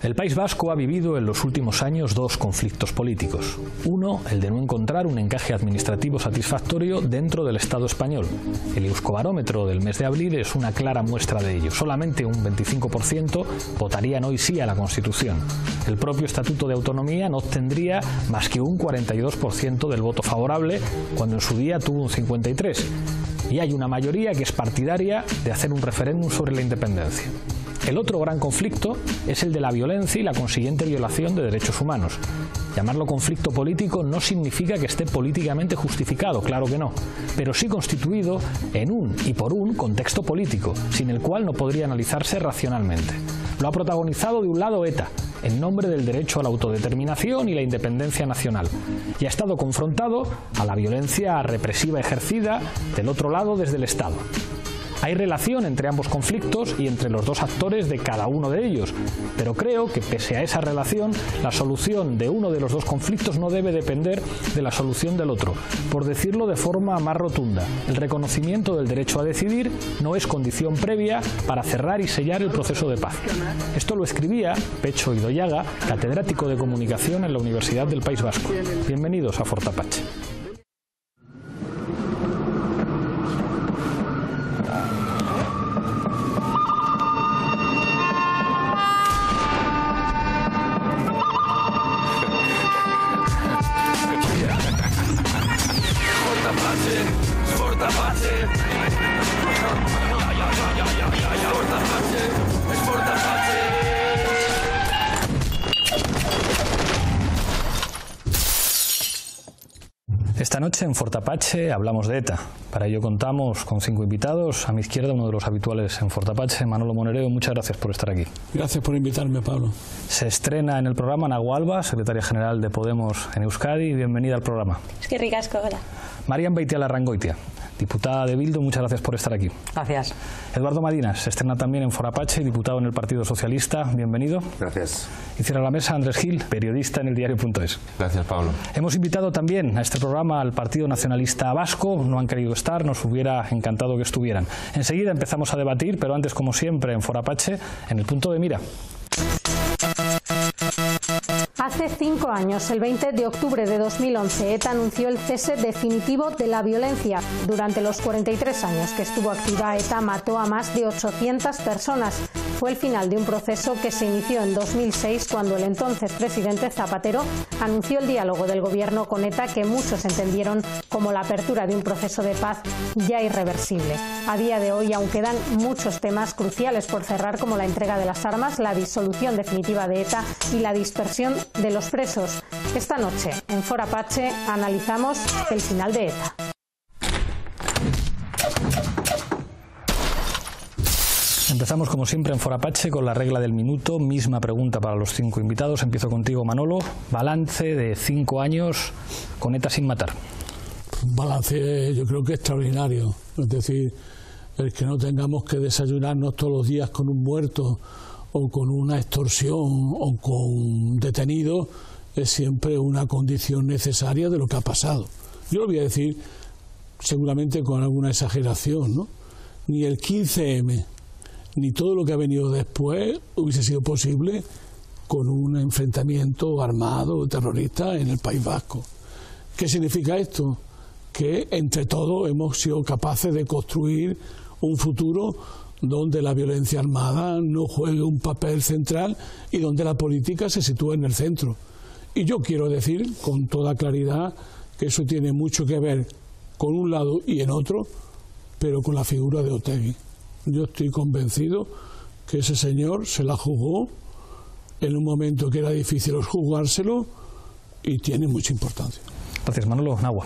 El País Vasco ha vivido en los últimos años dos conflictos políticos. Uno, el de no encontrar un encaje administrativo satisfactorio dentro del Estado español. El Euskobarómetro del mes de abril es una clara muestra de ello. Solamente un 25% votarían hoy sí a la Constitución. El propio Estatuto de Autonomía no obtendría más que un 42% del voto favorable, cuando en su día tuvo un 53%. Y hay una mayoría que es partidaria de hacer un referéndum sobre la independencia. El otro gran conflicto es el de la violencia y la consiguiente violación de derechos humanos. Llamarlo conflicto político no significa que esté políticamente justificado, claro que no, pero sí constituido en un y por un contexto político, sin el cual no podría analizarse racionalmente. Lo ha protagonizado de un lado ETA, en nombre del derecho a la autodeterminación y la independencia nacional, y ha estado confrontado a la violencia represiva ejercida del otro lado desde el Estado. Hay relación entre ambos conflictos y entre los dos actores de cada uno de ellos, pero creo que pese a esa relación, la solución de uno de los dos conflictos no debe depender de la solución del otro. Por decirlo de forma más rotunda, el reconocimiento del derecho a decidir no es condición previa para cerrar y sellar el proceso de paz. Esto lo escribía Pecho Idoyaga, catedrático de comunicación en la Universidad del País Vasco. Bienvenidos a Fort Apache. Esta noche en Fort Apache hablamos de ETA. Para ello contamos con 5 invitados. A mi izquierda, uno de los habituales en Fort Apache, Manolo Monereo. Muchas gracias por estar aquí. Gracias por invitarme, Pablo. Se estrena en el programa Nagua Alba, secretaria general de Podemos en Euskadi. Bienvenida al programa. Es que ricasco, hola. Marian Beitialarrangoitia, diputada de Bildu, muchas gracias por estar aquí. Gracias. Eduardo Madinas se estrena también en Fort Apache, diputado en el Partido Socialista. Bienvenido. Gracias. Y cierra la mesa Andrés Gil, periodista en el diario.es. Gracias, Pablo. Hemos invitado también a este programa al Partido Nacionalista Vasco. No han querido estar, nos hubiera encantado que estuvieran. Enseguida empezamos a debatir, pero antes, como siempre, en Fort Apache, en el punto de mira. Hace 5 años, el 20 de octubre de 2011, ETA anunció el cese definitivo de la violencia. Durante los 43 años que estuvo activa, ETA mató a más de 800 personas. Fue el final de un proceso que se inició en 2006 cuando el entonces presidente Zapatero anunció el diálogo del gobierno con ETA, que muchos entendieron como la apertura de un proceso de paz ya irreversible. A día de hoy aún quedan muchos temas cruciales por cerrar, como la entrega de las armas, la disolución definitiva de ETA y la dispersión de los presos. Esta noche en Fort Apache analizamos el final de ETA. Empezamos como siempre en Fort Apache con la regla del minuto. Misma pregunta para los 5 invitados. Empiezo contigo, Manolo. Balance de 5 años con ETA sin matar. Un balance, yo creo que extraordinario. Es decir, el que no tengamos que desayunarnos todos los días con un muerto o con una extorsión o con detenidos es siempre una condición necesaria de lo que ha pasado. Yo lo voy a decir seguramente con alguna exageración, ¿no? Ni el 15M ni todo lo que ha venido después hubiese sido posible con un enfrentamiento armado terrorista en el País Vasco. ¿Qué significa esto? Que entre todos hemos sido capaces de construir un futuro donde la violencia armada no juegue un papel central y donde la política se sitúe en el centro. Y yo quiero decir con toda claridad que eso tiene mucho que ver con un lado y en otro, pero con la figura de Otegi. Yo estoy convencido que ese señor se la jugó en un momento que era difícil jugárselo y tiene mucha importancia. Gracias, Manolo. Nagua.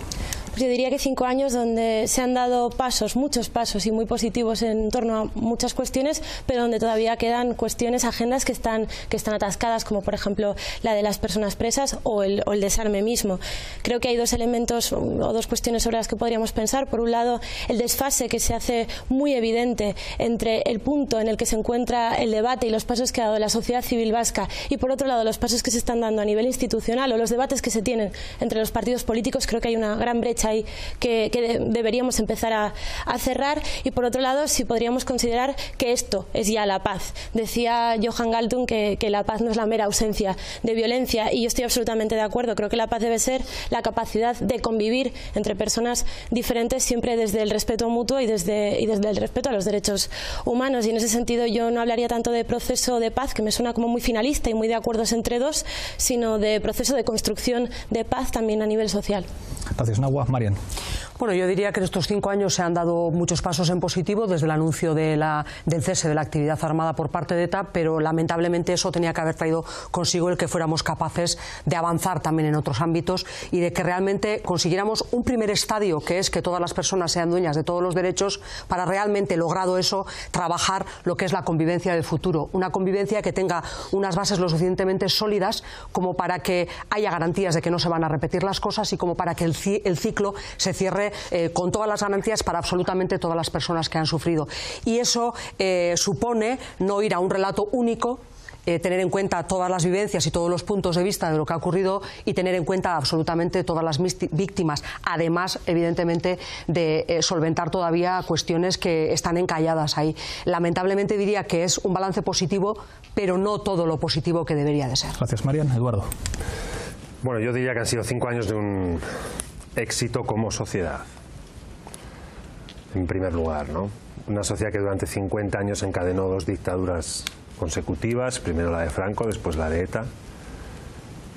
Pues yo diría que 5 años donde se han dado pasos, muchos pasos y muy positivos en torno a muchas cuestiones, pero donde todavía quedan cuestiones, agendas que están atascadas, como por ejemplo la de las personas presas o el desarme mismo. Creo que hay 2 elementos o 2 cuestiones sobre las que podríamos pensar. Por un lado, el desfase que se hace muy evidente entre el punto en el que se encuentra el debate y los pasos que ha dado la sociedad civil vasca, y por otro lado los pasos que se están dando a nivel institucional o los debates que se tienen entre los partidos políticos. Creo que hay una gran brecha ahí que deberíamos empezar a cerrar. Y por otro lado, si podríamos considerar que esto es ya la paz. Decía Johan Galtung que la paz no es la mera ausencia de violencia, y yo estoy absolutamente de acuerdo. Creo que la paz debe ser la capacidad de convivir entre personas diferentes, siempre desde el respeto mutuo y desde el respeto a los derechos humanos. Y en ese sentido yo no hablaría tanto de proceso de paz, que me suena como muy finalista y muy de acuerdos entre dos, sino de proceso de construcción de paz también a nivel social. Gracias, Nahua. Marian. Bueno, yo diría que en estos 5 años se han dado muchos pasos en positivo desde el anuncio del cese de la actividad armada por parte de ETA, pero lamentablemente eso tenía que haber traído consigo el que fuéramos capaces de avanzar también en otros ámbitos y de que realmente consiguiéramos un primer estadio, que es que todas las personas sean dueñas de todos los derechos, para realmente, logrado eso, trabajar lo que es la convivencia del futuro. Una convivencia que tenga unas bases lo suficientemente sólidas como para que haya garantías de que no se van a repetir las cosas y como para que el ciclo se cierre con todas las garantías para absolutamente todas las personas que han sufrido. Y eso supone no ir a un relato único, tener en cuenta todas las vivencias y todos los puntos de vista de lo que ha ocurrido y tener en cuenta absolutamente todas las víctimas, además, evidentemente, de solventar todavía cuestiones que están encalladas ahí. Lamentablemente diría que es un balance positivo, pero no todo lo positivo que debería de ser. Gracias, Marian. Eduardo. Bueno, yo diría que han sido 5 años de un éxito como sociedad, en primer lugar, ¿no? Una sociedad que durante 50 años encadenó 2 dictaduras consecutivas, primero la de Franco, después la de ETA,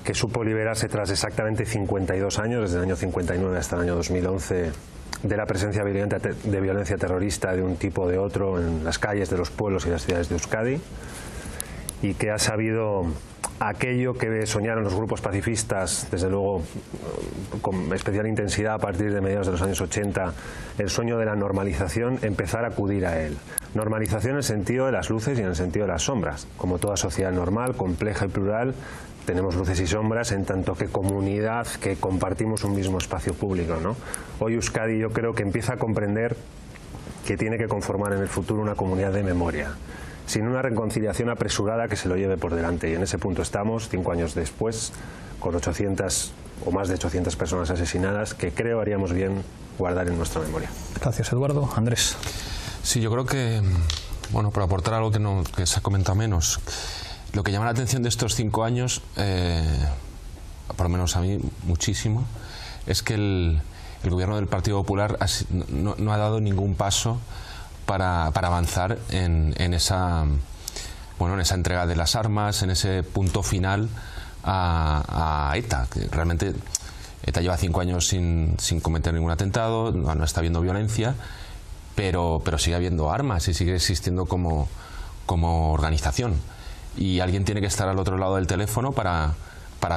que supo liberarse tras exactamente 52 años, desde el año 59 hasta el año 2011, de la presencia de violencia terrorista de un tipo o de otro en las calles de los pueblos y las ciudades de Euskadi, y que ha sabido aquello que soñaron los grupos pacifistas, desde luego con especial intensidad a partir de mediados de los años 80, el sueño de la normalización, empezar a acudir a él. Normalización en el sentido de las luces y en el sentido de las sombras. Como toda sociedad normal, compleja y plural, tenemos luces y sombras en tanto que comunidad que compartimos un mismo espacio público, ¿no? Hoy Euskadi yo creo que empieza a comprender que tiene que conformar en el futuro una comunidad de memoria, sin una reconciliación apresurada que se lo lleve por delante. Y en ese punto estamos, 5 años después, con 800 o más de 800 personas asesinadas, que creo haríamos bien guardar en nuestra memoria. Gracias, Eduardo. Andrés. Sí, yo creo que, bueno, por aportar algo que se ha comentado menos, lo que llama la atención de estos 5 años, por lo menos a mí muchísimo, es que el gobierno del Partido Popular no ha dado ningún paso para avanzar en esa entrega de las armas, en ese punto final a ETA, que realmente ETA lleva 5 años sin cometer ningún atentado, no está habiendo violencia, pero sigue habiendo armas y sigue existiendo como organización, y alguien tiene que estar al otro lado del teléfono para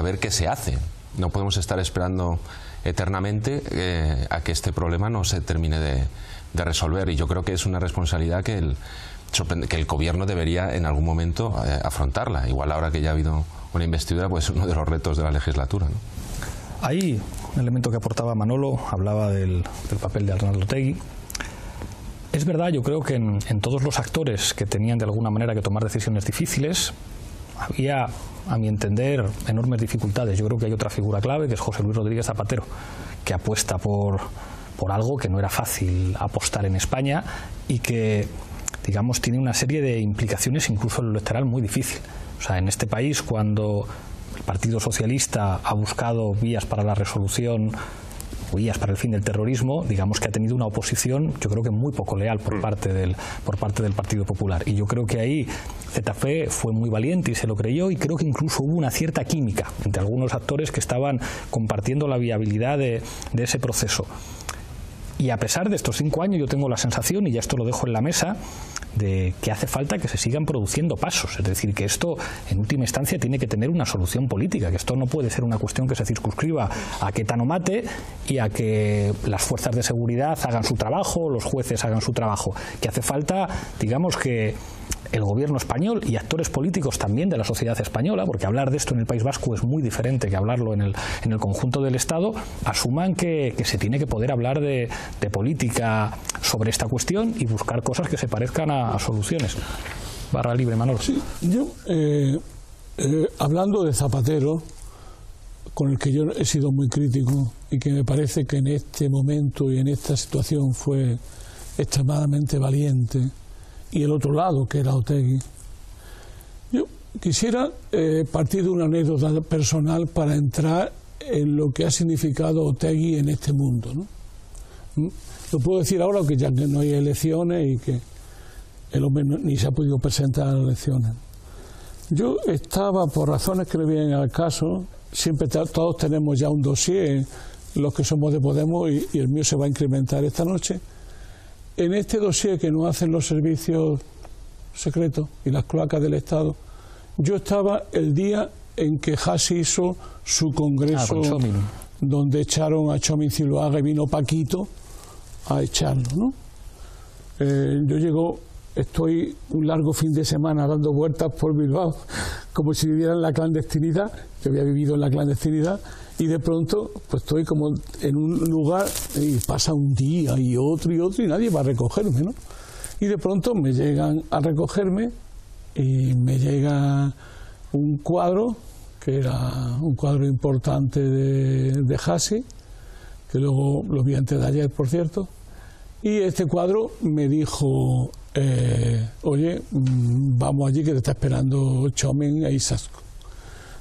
ver qué se hace. No podemos estar esperando eternamente a que este problema no se termine de resolver, y yo creo que es una responsabilidad que el gobierno debería en algún momento afrontarla. Igual ahora que ya ha habido una investidura, pues uno de los retos de la legislatura, ¿no? Ahí un elemento que aportaba Manolo, hablaba del papel de Arnaldo Otegi. Es verdad, yo creo que en todos los actores que tenían de alguna manera que tomar decisiones difíciles había, a mi entender, enormes dificultades. Yo creo que hay otra figura clave, que es José Luis Rodríguez Zapatero, que apuesta por algo que no era fácil apostar en España y que, digamos, tiene una serie de implicaciones incluso en lo electoral muy difícil. O sea, en este país, cuando el Partido Socialista ha buscado vías para la resolución, vías para el fin del terrorismo, digamos que ha tenido una oposición, yo creo que muy poco leal por parte del Partido Popular. Y yo creo que ahí Zetafe fue muy valiente y se lo creyó, y creo que incluso hubo una cierta química entre algunos actores que estaban compartiendo la viabilidad de ese proceso. Y a pesar de estos 5 años, yo tengo la sensación, y ya esto lo dejo en la mesa, de que hace falta que se sigan produciendo pasos. Es decir, que esto en última instancia tiene que tener una solución política, que esto no puede ser una cuestión que se circunscriba a que ETA no mate y a que las fuerzas de seguridad hagan su trabajo, los jueces hagan su trabajo. Que hace falta, digamos, que el gobierno español y actores políticos también de la sociedad española, porque hablar de esto en el País Vasco es muy diferente que hablarlo en el conjunto del Estado, asuman que se tiene que poder hablar de política sobre esta cuestión y buscar cosas que se parezcan a soluciones. Barra libre, Manolo. Sí, yo, hablando de Zapatero, con el que yo he sido muy crítico y que me parece que en este momento y en esta situación fue extremadamente valiente, y el otro lado, que era Otegi. Yo quisiera partir de una anécdota personal para entrar en lo que ha significado Otegi en este mundo, ¿no? Lo puedo decir ahora, que ya que no hay elecciones y que el hombre ni se ha podido presentar a las elecciones. Yo estaba, por razones que le vienen al caso, siempre todos tenemos ya un dossier, los que somos de Podemos, y el mío se va a incrementar esta noche. En este dossier que nos hacen los servicios secretos y las cloacas del Estado, yo estaba el día en que Hassi hizo su congreso, donde echaron a Txomin Zuloaga y vino Paquito a echarlo, ¿no? Yo estoy un largo fin de semana dando vueltas por Bilbao, como si viviera en la clandestinidad. Yo había vivido en la clandestinidad, y de pronto pues estoy como en un lugar y pasa un día y otro y nadie va a recogerme, ¿no? Y de pronto me llegan a recogerme y me llega un cuadro, que era un cuadro importante de Hassi, que luego lo vi antes de ayer, por cierto, y este cuadro me dijo, oye, vamos allí que te está esperando Txomin e Izaskun.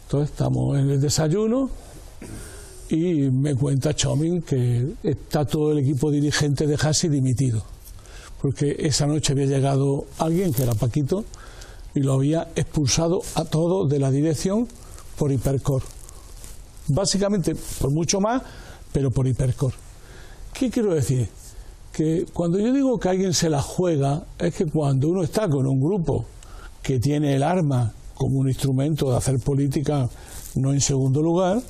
Entonces estamos en el desayuno y me cuenta Txomin que está todo el equipo dirigente de Hassi dimitido, porque esa noche había llegado alguien, que era Paquito, y lo había expulsado a todos de la dirección por hipercor. Básicamente por mucho más, pero por hipercor. ¿Qué quiero decir? Que cuando yo digo que alguien se la juega, es que cuando uno está con un grupo que tiene el arma como un instrumento de hacer política, no en segundo lugar,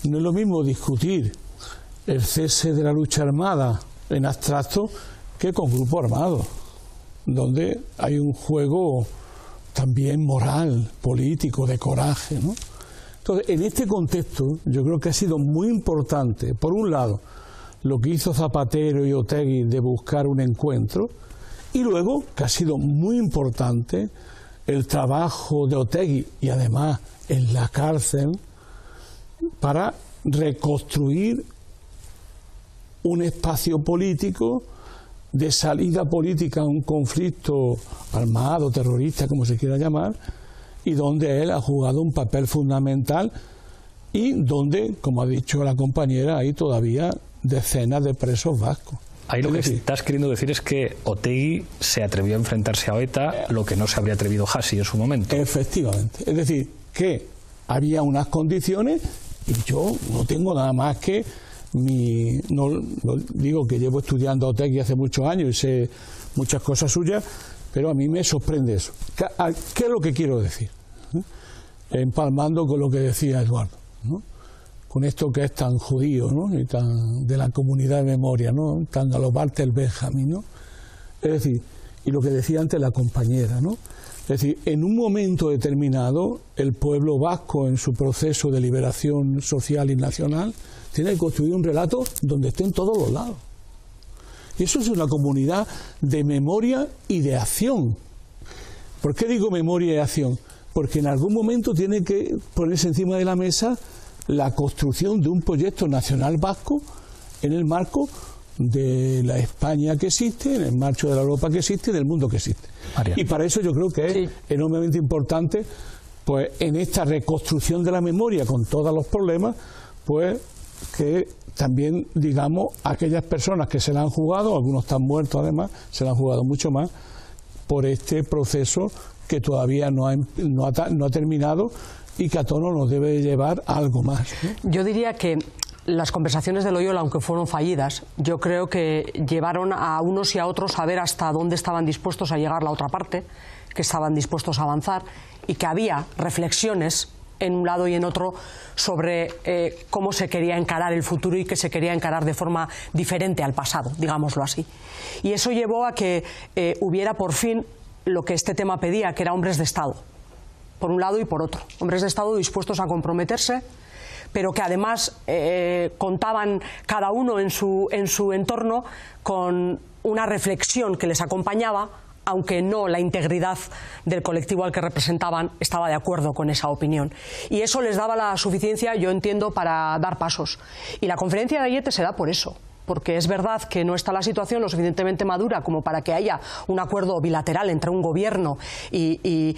no es lo mismo discutir el cese de la lucha armada en abstracto que con grupo armado, donde hay un juego también moral, político, de coraje, ¿no? Entonces, en este contexto, yo creo que ha sido muy importante, por un lado, lo que hizo Zapatero y Otegi de buscar un encuentro, y luego, que ha sido muy importante, el trabajo de Otegi, y además en la cárcel, para reconstruir un espacio político de salida política a un conflicto armado, terrorista, como se quiera llamar, y donde él ha jugado un papel fundamental, y donde, como ha dicho la compañera, hay todavía decenas de presos vascos. Ahí lo que estás queriendo decir es que Otegi se atrevió a enfrentarse a ETA, lo que no se habría atrevido Hassi en su momento. Efectivamente. Es decir, que había unas condiciones, y yo no tengo nada más que no digo que llevo estudiando a Otegi hace muchos años y sé muchas cosas suyas, pero a mí me sorprende eso. ¿Qué es lo que quiero decir? Empalmando con lo que decía Eduardo, ¿no? Con esto que es tan judío, ¿no? Y tan de la comunidad de memoria, ¿no? Tan a los Walter Benjamin, ¿no? Es decir, y lo que decía antes la compañera, ¿no? Es decir, en un momento determinado, el pueblo vasco, en su proceso de liberación social y nacional, tiene que construir un relato donde estén todos los lados. Y eso es una comunidad de memoria y de acción. ¿Por qué digo memoria y acción? Porque en algún momento tiene que ponerse encima de la mesa la construcción de un proyecto nacional vasco en el marco de la España que existe, en el marco de la Europa que existe, del mundo que existe. María. Y para eso yo creo que es enormemente importante, pues en esta reconstrucción de la memoria con todos los problemas, pues que también, digamos, aquellas personas que se la han jugado, algunos están muertos además, se la han jugado mucho más por este proceso que todavía no ha terminado y que a todos nos debe llevar a algo más, ¿no? Yo diría que las conversaciones de Loyola, aunque fueron fallidas, yo creo que llevaron a unos y a otros a ver hasta dónde estaban dispuestos a llegar la otra parte, que estaban dispuestos a avanzar, y que había reflexiones en un lado y en otro sobre cómo se quería encarar el futuro y que se quería encarar de forma diferente al pasado, digámoslo así. Y eso llevó a que hubiera por fin lo que este tema pedía, que era hombres de Estado, por un lado y por otro. Hombres de Estado dispuestos a comprometerse, pero que además contaban cada uno en su entorno con una reflexión que les acompañaba aunque no la integridad del colectivo al que representaban estaba de acuerdo con esa opinión. Y eso les daba la suficiencia, yo entiendo, para dar pasos. Y la conferencia de Aiete se da por eso. Porque es verdad que no está la situación lo suficientemente madura como para que haya un acuerdo bilateral entre un gobierno y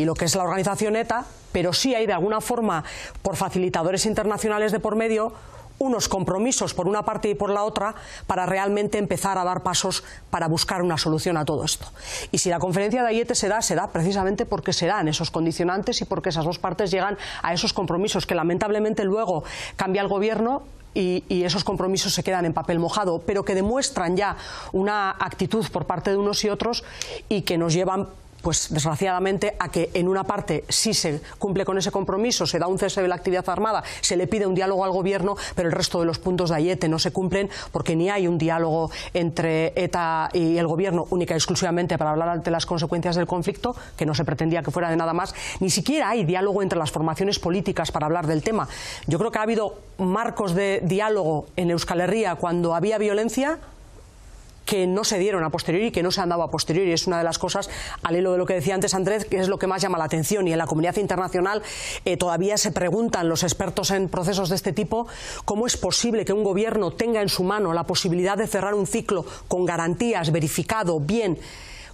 lo que es la organización ETA, pero sí hay de alguna forma, por facilitadores internacionales de por medio, unos compromisos por una parte y por la otra para realmente empezar a dar pasos para buscar una solución a todo esto. Y si la conferencia de Aiete se da precisamente porque se dan esos condicionantes y porque esas dos partes llegan a esos compromisos que lamentablemente luego cambia el gobierno y esos compromisos se quedan en papel mojado, pero que demuestran ya una actitud por parte de unos y otros y que nos llevan, pues desgraciadamente, a que en una parte sí se cumple con ese compromiso, se da un cese de la actividad armada, se le pide un diálogo al gobierno, pero el resto de los puntos de Aiete no se cumplen porque ni hay un diálogo entre ETA y el gobierno única y exclusivamente para hablar de las consecuencias del conflicto, que no se pretendía que fuera de nada más, ni siquiera hay diálogo entre las formaciones políticas para hablar del tema. Yo creo que ha habido marcos de diálogo en Euskal Herria cuando había violencia que no se dieron a posteriori y que no se han dado a posteriori. Es una de las cosas, al hilo de lo que decía antes Andrés, que es lo que más llama la atención. Y en la comunidad internacional todavía se preguntan los expertos en procesos de este tipo cómo es posible que un gobierno tenga en su mano la posibilidad de cerrar un ciclo con garantías, verificado, bien.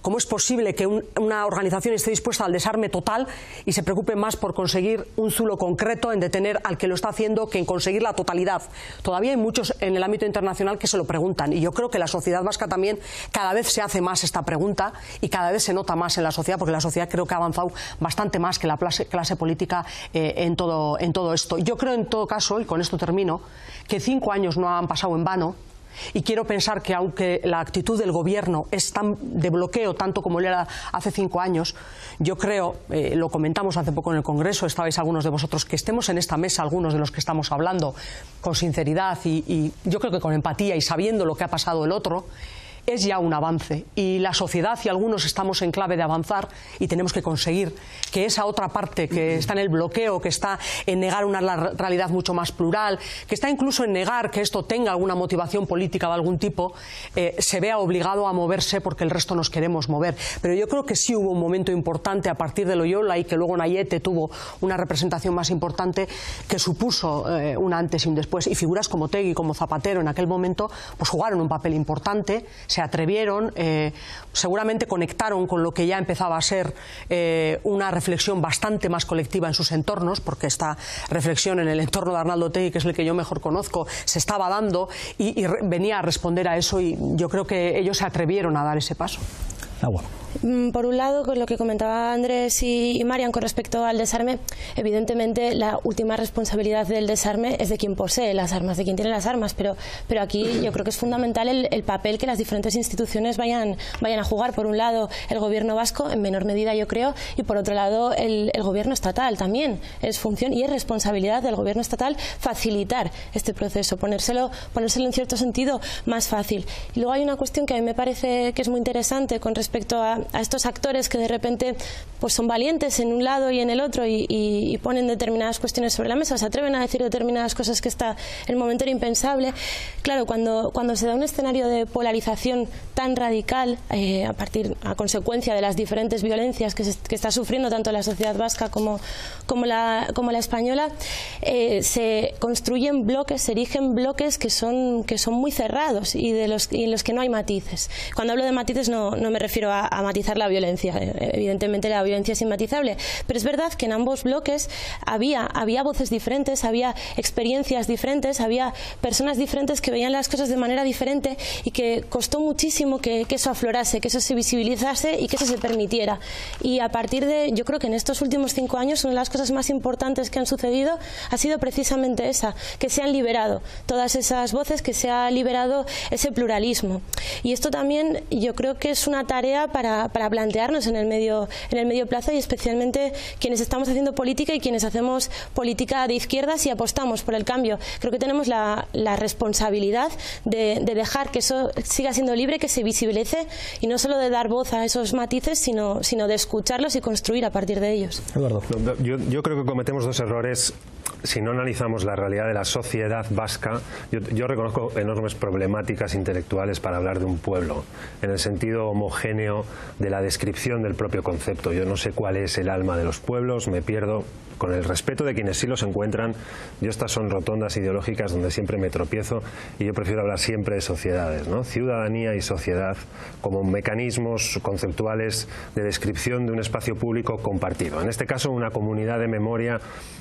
¿Cómo es posible que una organización esté dispuesta al desarme total y se preocupe más por conseguir un zulo concreto en detener al que lo está haciendo que en conseguir la totalidad? Todavía hay muchos en el ámbito internacional que se lo preguntan y yo creo que la sociedad vasca también cada vez se hace más esta pregunta y cada vez se nota más en la sociedad, porque la sociedad creo que ha avanzado bastante más que la clase política en todo esto. Yo creo en todo caso, y con esto termino, que 5 años no han pasado en vano. Y quiero pensar que aunque la actitud del gobierno es tan de bloqueo tanto como lo era hace 5 años, yo creo, lo comentamos hace poco en el Congreso, estabais algunos de vosotros, que estemos en esta mesa, algunos de los que estamos hablando, con sinceridad y yo creo que con empatía y sabiendo lo que ha pasado el otro, es ya un avance y la sociedad y algunos estamos en clave de avanzar y tenemos que conseguir que esa otra parte que está en el bloqueo, que está en negar una realidad mucho más plural, que está incluso en negar que esto tenga alguna motivación política de algún tipo, se vea obligado a moverse porque el resto nos queremos mover. Pero yo creo que sí hubo un momento importante a partir de Loyola y que luego en Aiete tuvo una representación más importante que supuso un antes y un después, y figuras como Otegui, como Zapatero en aquel momento pues jugaron un papel importante, se atrevieron, seguramente conectaron con lo que ya empezaba a ser una reflexión bastante más colectiva en sus entornos, porque esta reflexión en el entorno de Arnaldo Otegui, que es el que yo mejor conozco, se estaba dando y venía a responder a eso, y yo creo que ellos se atrevieron a dar ese paso. Bueno. Por un lado, con lo que comentaba Andrés y Marian con respecto al desarme, evidentemente la última responsabilidad del desarme es de quien posee las armas, de quien tiene las armas, pero aquí yo creo que es fundamental el papel que las diferentes instituciones vayan a jugar. Por un lado, el gobierno vasco, en menor medida yo creo, y por otro lado, el gobierno estatal también. Es función y es responsabilidad del gobierno estatal facilitar este proceso, ponérselo en cierto sentido más fácil. Y luego hay una cuestión que a mí me parece que es muy interesante con respecto a estos actores que de repente pues son valientes en un lado y en el otro y ponen determinadas cuestiones sobre la mesa, se atreven a decir determinadas cosas que hasta el momento era impensable. Claro, cuando se da un escenario de polarización tan radical a consecuencia de las diferentes violencias que está sufriendo tanto la sociedad vasca como la española, se construyen bloques, se erigen bloques que son muy cerrados y en los que no hay matices. Cuando hablo de matices no me refiero a matizar la violencia, evidentemente la violencia es inmatizable, pero es verdad que en ambos bloques había voces diferentes, había experiencias diferentes, había personas diferentes que veían las cosas de manera diferente y que costó muchísimo que eso aflorase, que eso se visibilizase y que eso se permitiera. Y a partir de, yo creo que en estos últimos 5 años una de las cosas más importantes que han sucedido ha sido precisamente esa, que se han liberado todas esas voces, que se ha liberado ese pluralismo. Y esto también yo creo que es una tarea para plantearnos en el medio plazo, y especialmente quienes estamos haciendo política y quienes hacemos política de izquierdas y apostamos por el cambio. Creo que tenemos la responsabilidad de dejar que eso siga siendo libre, que se visibilice, y no solo de dar voz a esos matices, sino de escucharlos y construir a partir de ellos. Eduardo. Yo creo que cometemos 2 errores si no analizamos la realidad de la sociedad vasca, yo reconozco enormes problemáticas intelectuales para hablar de un pueblo, en el sentido homogéneo de la descripción del propio concepto. Yo no sé cuál es el alma de los pueblos, me pierdo. Con el respeto de quienes sí los encuentran, yo estas son rotondas ideológicas donde siempre me tropiezo y yo prefiero hablar siempre de sociedades, ¿no? Ciudadanía y sociedad como mecanismos conceptuales de descripción de un espacio público compartido. En este caso, una comunidad de memoria,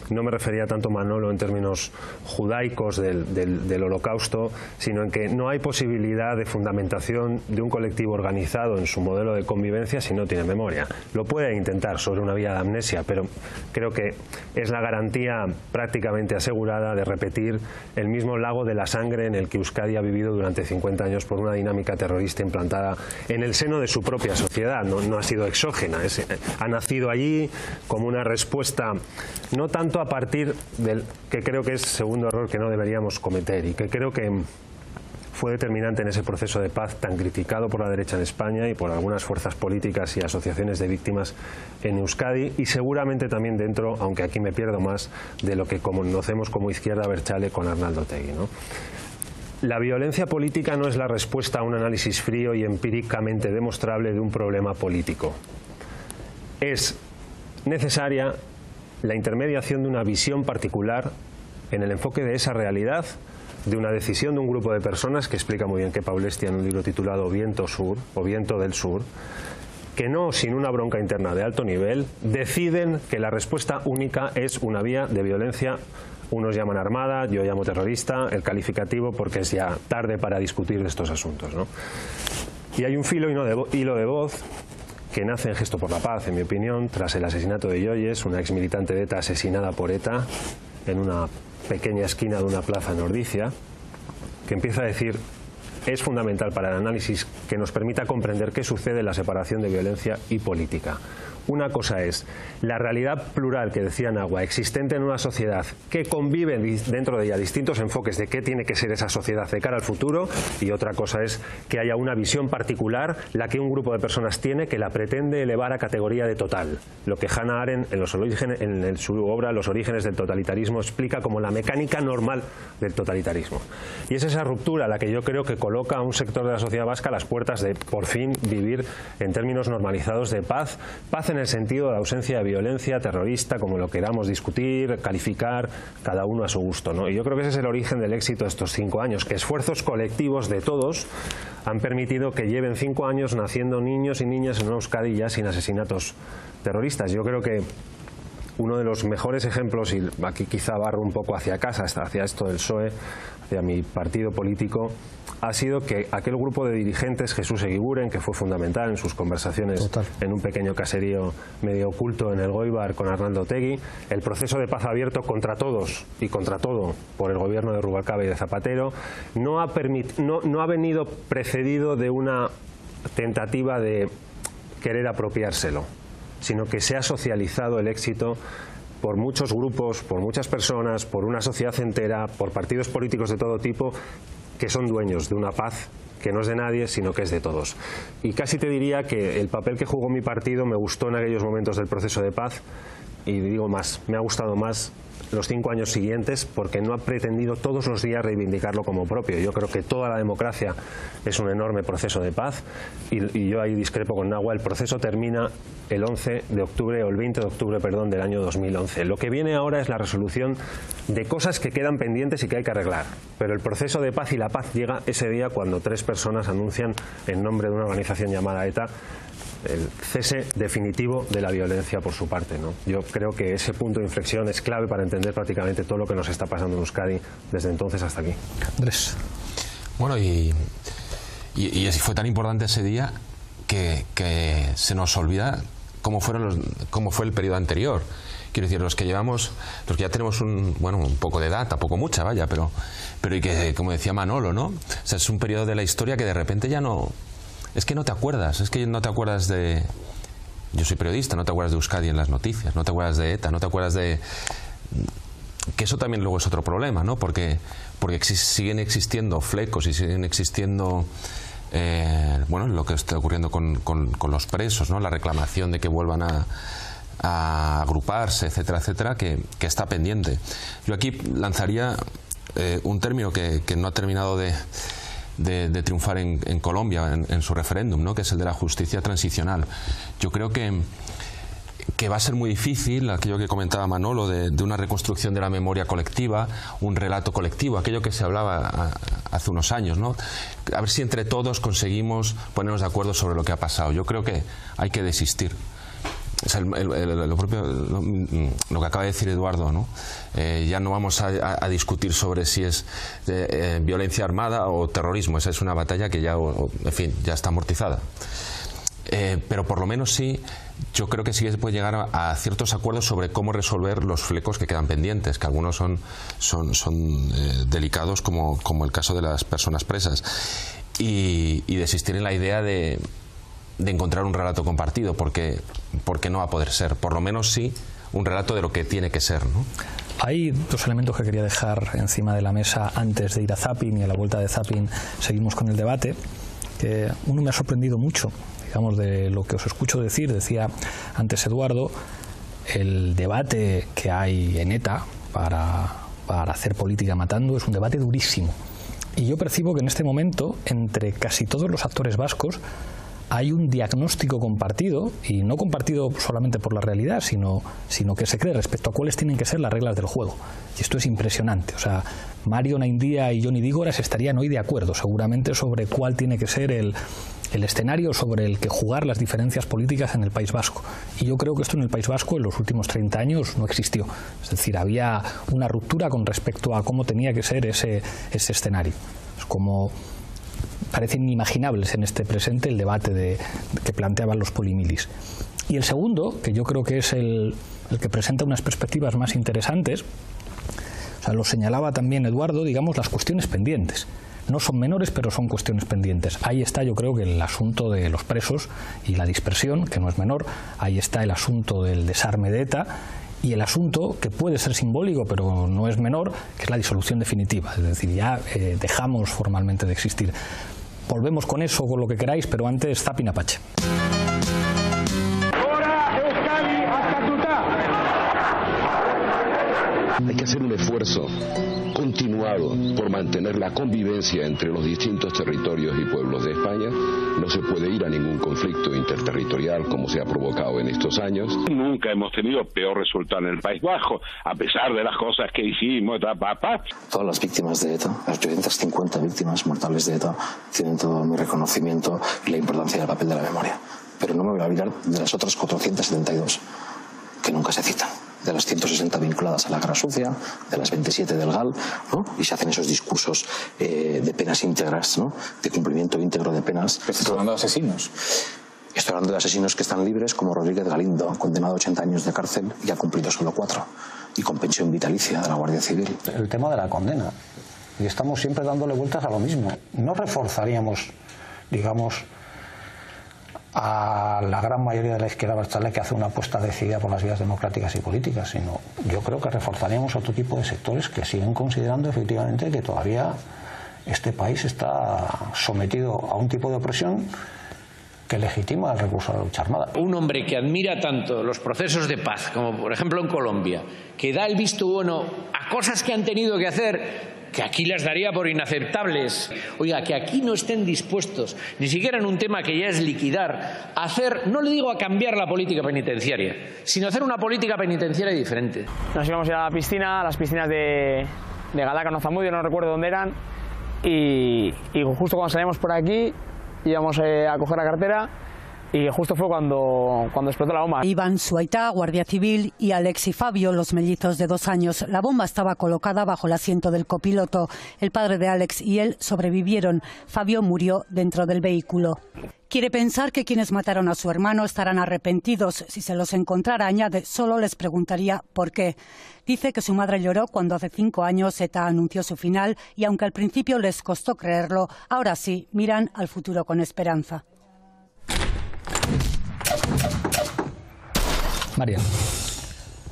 no me refería tanto, Manolo, en términos judaicos del Holocausto, sino en que no hay posibilidad de fundamentación de un colectivo organizado en su modelo de convivencia si no tiene memoria. Lo puede intentar sobre una vía de amnesia, pero creo que es la garantía prácticamente asegurada de repetir el mismo lago de la sangre en el que Euskadi ha vivido durante 50 años por una dinámica terrorista implantada en el seno de su propia sociedad. No ha sido exógena, ha nacido allí como una respuesta, no tanto a partir del que creo que es el segundo error que no deberíamos cometer y que creo que fue determinante en ese proceso de paz tan criticado por la derecha en España y por algunas fuerzas políticas y asociaciones de víctimas en Euskadi, y seguramente también dentro, aunque aquí me pierdo más, de lo que conocemos como izquierda abertzale con Arnaldo Otegi, ¿no? La violencia política no es la respuesta a un análisis frío y empíricamente demostrable de un problema político. Es necesaria la intermediación de una visión particular en el enfoque de esa realidad, de una decisión de un grupo de personas, que explica muy bien que Paulestia en un libro titulado Viento Sur o Viento del Sur, que no sin una bronca interna de alto nivel deciden que la respuesta única es una vía de violencia. Unos llaman armada, yo llamo terrorista, el calificativo, porque es ya tarde para discutir de estos asuntos, ¿no? Y hay un hilo de voz que nace en Gesto por la Paz, en mi opinión, tras el asesinato de Yoyes, una exmilitante de ETA asesinada por ETA en una pequeña esquina de una plaza en Ordizia, que empieza a decir: es fundamental para el análisis que nos permita comprender qué sucede en la separación de violencia y política. Una cosa es la realidad plural que decía Nahua, existente en una sociedad, que conviven dentro de ella distintos enfoques de qué tiene que ser esa sociedad de cara al futuro, y otra cosa es que haya una visión particular, la que un grupo de personas tiene, que la pretende elevar a categoría de total. Lo que Hannah Arendt en su obra Los orígenes del totalitarismo explica como la mecánica normal del totalitarismo. Y es esa ruptura la que yo creo que coloca a un sector de la sociedad vasca a las puertas de por fin vivir en términos normalizados de paz en el sentido de la ausencia de violencia terrorista, como lo queramos discutir, calificar, cada uno a su gusto, ¿no? Y yo creo que ese es el origen del éxito de estos 5 años, que esfuerzos colectivos de todos han permitido que lleven 5 años naciendo niños y niñas en una Euskadi ya sin asesinatos terroristas. Yo creo que uno de los mejores ejemplos, y aquí quizá barro un poco hacia casa, hacia esto del PSOE, hacia mi partido político, ha sido que aquel grupo de dirigentes, Jesús Eguiguren, que fue fundamental en sus conversaciones en un pequeño caserío medio oculto en el Goibar con Arnaldo Otegi, el proceso de paz abierto contra todos y contra todo por el gobierno de Rubalcaba y de Zapatero, no ha venido precedido de una tentativa de querer apropiárselo, sino que se ha socializado el éxito por muchos grupos, por muchas personas, por una sociedad entera, por partidos políticos de todo tipo, que son dueños de una paz que no es de nadie, sino que es de todos. Y casi te diría que el papel que jugó mi partido me gustó en aquellos momentos del proceso de paz, y digo más, me ha gustado más los 5 años siguientes, porque no ha pretendido todos los días reivindicarlo como propio. Yo creo que toda la democracia es un enorme proceso de paz, y yo ahí discrepo con Nahua. El proceso termina el 11 de octubre o el 20 de octubre, perdón, del año 2011. Lo que viene ahora es la resolución de cosas que quedan pendientes y que hay que arreglar. Pero el proceso de paz y la paz llega ese día cuando 3 personas anuncian, en nombre de una organización llamada ETA, el cese definitivo de la violencia por su parte, ¿no? Yo creo que ese punto de inflexión es clave para entender prácticamente todo lo que nos está pasando en Euskadi desde entonces hasta aquí. Andrés. Bueno, y fue tan importante ese día que se nos olvida cómo fue el periodo anterior. Quiero decir, los que ya tenemos un poco de edad, tampoco mucha, vaya, pero y que, como decía Manolo, ¿no? O sea, es un periodo de la historia que de repente ya no... Es que no te acuerdas de... Yo soy periodista, no te acuerdas de Euskadi en las noticias, no te acuerdas de ETA, no te acuerdas de... Que eso también luego es otro problema, ¿no? Porque siguen existiendo flecos y siguen existiendo... lo que está ocurriendo con los presos, ¿no? La reclamación de que vuelvan a agruparse, etcétera, etcétera, que está pendiente. Yo aquí lanzaría un término que no ha terminado de triunfar en Colombia en su referéndum, ¿no? Que es el de la justicia transicional. Yo creo que va a ser muy difícil, aquello que comentaba Manolo, de una reconstrucción de la memoria colectiva, un relato colectivo, aquello que se hablaba hace unos años, ¿no? A ver si entre todos conseguimos ponernos de acuerdo sobre lo que ha pasado. Yo creo que hay que desistir. O sea, lo que acaba de decir Eduardo, ¿no? Ya no vamos a discutir sobre si es violencia armada o terrorismo. Esa es una batalla que ya, en fin, ya está amortizada. Pero por lo menos sí, yo creo que sí se puede llegar a ciertos acuerdos sobre cómo resolver los flecos que quedan pendientes, que algunos son delicados, como el caso de las personas presas, y desistir en la idea de encontrar un relato compartido, porque no va a poder ser, por lo menos sí, un relato de lo que tiene que ser, ¿no? Hay dos elementos que quería dejar encima de la mesa antes de ir a Zapping, y a la vuelta de Zapping seguimos con el debate, que uno me ha sorprendido mucho, digamos, de lo que os escucho decir. Decía antes Eduardo, el debate que hay en ETA para hacer política matando es un debate durísimo. Y yo percibo que en este momento, entre casi todos los actores vascos, hay un diagnóstico compartido, y no compartido solamente por la realidad, sino que se cree respecto a cuáles tienen que ser las reglas del juego. Y esto es impresionante. O sea, Mario Naindía y Johnny Dígoras estarían hoy de acuerdo seguramente sobre cuál tiene que ser el escenario sobre el que jugar las diferencias políticas en el País Vasco. Y yo creo que esto en el País Vasco en los últimos 30 años no existió. Es decir, había una ruptura con respecto a cómo tenía que ser ese escenario. Es como parecen inimaginables en este presente el debate que planteaban los polimilis. Y el segundo, que yo creo que es el que presenta unas perspectivas más interesantes, o sea, lo señalaba también Eduardo, digamos, las cuestiones pendientes. No son menores, pero son cuestiones pendientes. Ahí está, yo creo, que el asunto de los presos y la dispersión, que no es menor. Ahí está el asunto del desarme de ETA, y el asunto, que puede ser simbólico pero no es menor, que es la disolución definitiva. Es decir, ya dejamos formalmente de existir. Volvemos con eso, con lo que queráis, pero antes Zapping Apache. Hay que hacer un esfuerzo continuado por mantener la convivencia entre los distintos territorios y pueblos de España. No se puede ir a ningún conflicto interterritorial como se ha provocado en estos años. Nunca hemos tenido peor resultado en el País Vasco, a pesar de las cosas que hicimos. Todas las víctimas de ETA, las 850 víctimas mortales de ETA, tienen todo mi reconocimiento y la importancia del papel de la memoria. Pero no me voy a olvidar de las otras 472, que nunca se citan. De las 160 vinculadas a la guerra sucia, de las 27 del GAL, ¿no? Y se hacen esos discursos de penas íntegras, ¿no? De cumplimiento íntegro de penas. ¿Estás hablando de asesinos? Estoy hablando de asesinos que están libres, como Rodríguez Galindo, condenado a 80 años de cárcel y ha cumplido solo 4, y con pensión vitalicia de la Guardia Civil. El tema de la condena, y estamos siempre dándole vueltas a lo mismo. No reforzaríamos, digamos, a la gran mayoría de la izquierda abertzale, que hace una apuesta decidida por las vías democráticas y políticas, sino yo creo que reforzaríamos a otro tipo de sectores que siguen considerando efectivamente que todavía este país está sometido a un tipo de opresión que legitima el recurso a la lucha armada. Un hombre que admira tanto los procesos de paz, como por ejemplo en Colombia, que da el visto bueno a cosas que han tenido que hacer, que aquí las daría por inaceptables. Oiga, que aquí no estén dispuestos, ni siquiera en un tema que ya es liquidar, a hacer, no le digo a cambiar la política penitenciaria, sino hacer una política penitenciaria diferente. Nos íbamos a ir a la piscina, a las piscinas de Galdakao, Zamudio, no recuerdo dónde eran, y justo cuando salíamos por aquí íbamos a coger la cartera, y justo fue cuando explotó la bomba. Iván, su aita, guardia civil, y Alex y Fabio, los mellizos de 2 años. La bomba estaba colocada bajo el asiento del copiloto. El padre de Alex y él sobrevivieron. Fabio murió dentro del vehículo. Quiere pensar que quienes mataron a su hermano estarán arrepentidos. Si se los encontrara, añade, solo les preguntaría por qué. Dice que su madre lloró cuando hace 5 años ETA anunció su final, y aunque al principio les costó creerlo, ahora sí miran al futuro con esperanza. María.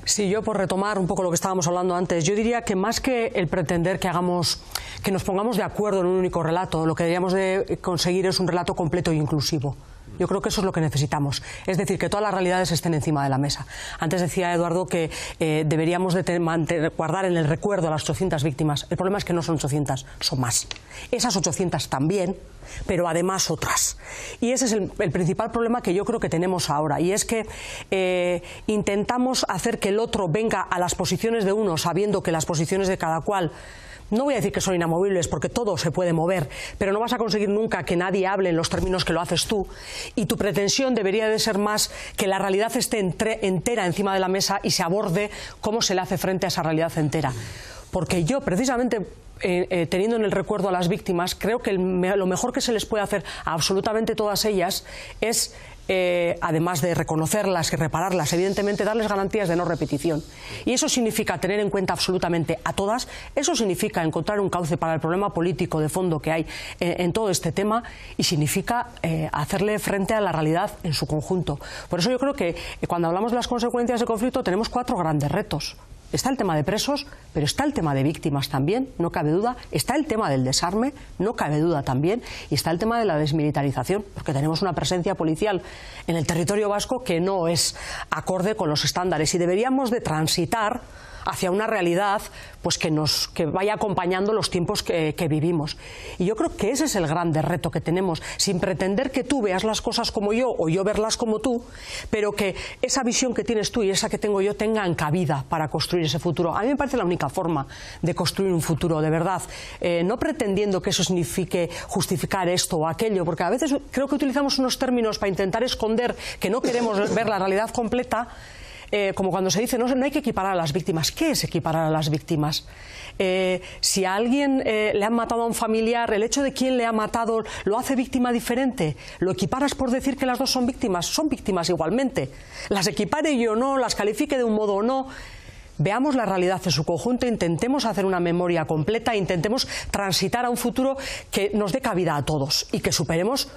Sí, yo por retomar un poco lo que estábamos hablando antes, yo diría que más que el pretender que nos pongamos de acuerdo en un único relato, lo que deberíamos de conseguir es un relato completo e inclusivo. Yo creo que eso es lo que necesitamos. Es decir, que todas las realidades estén encima de la mesa. Antes decía Eduardo que deberíamos de guardar en el recuerdo a las 800 víctimas. El problema es que no son 800, son más. Esas 800 también, pero además otras. Y ese es el principal problema que yo creo que tenemos ahora. Y es que intentamos hacer que el otro venga a las posiciones de uno, sabiendo que las posiciones de cada cual, no voy a decir que son inamovibles porque todo se puede mover, pero no vas a conseguir nunca que nadie hable en los términos que lo haces tú, y tu pretensión debería de ser más que la realidad esté entera encima de la mesa y se aborde cómo se le hace frente a esa realidad entera. Porque yo, precisamente, teniendo en el recuerdo a las víctimas, creo que lo mejor que se les puede hacer a absolutamente todas ellas es, además de reconocerlas y repararlas, evidentemente darles garantías de no repetición. Y eso significa tener en cuenta absolutamente a todas, eso significa encontrar un cauce para el problema político de fondo que hay en todo este tema, y significa hacerle frente a la realidad en su conjunto. Por eso yo creo que cuando hablamos de las consecuencias del conflicto tenemos 4 grandes retos. Está el tema de presos, pero está el tema de víctimas también, no cabe duda. Está el tema del desarme, no cabe duda también. Y está el tema de la desmilitarización, porque tenemos una presencia policial en el territorio vasco que no es acorde con los estándares. Y deberíamos de transitar hacia una realidad pues que vaya acompañando los tiempos que vivimos. Y yo creo que ese es el grande reto que tenemos, sin pretender que tú veas las cosas como yo o yo verlas como tú, pero que esa visión que tienes tú y esa que tengo yo tengan cabida para construir ese futuro. A mí me parece la única forma de construir un futuro, de verdad, no pretendiendo que eso signifique justificar esto o aquello, porque a veces creo que utilizamos unos términos para intentar esconder que no queremos ver la realidad completa. Como cuando se dice, no hay que equiparar a las víctimas. ¿Qué es equiparar a las víctimas? Si a alguien le han matado a un familiar, el hecho de quién le ha matado lo hace víctima diferente. ¿Lo equiparas por decir que las dos son víctimas? Son víctimas igualmente. Las equipare yo o no, las califique de un modo o no. Veamos la realidad en su conjunto, intentemos hacer una memoria completa, intentemos transitar a un futuro que nos dé cabida a todos y que superemos.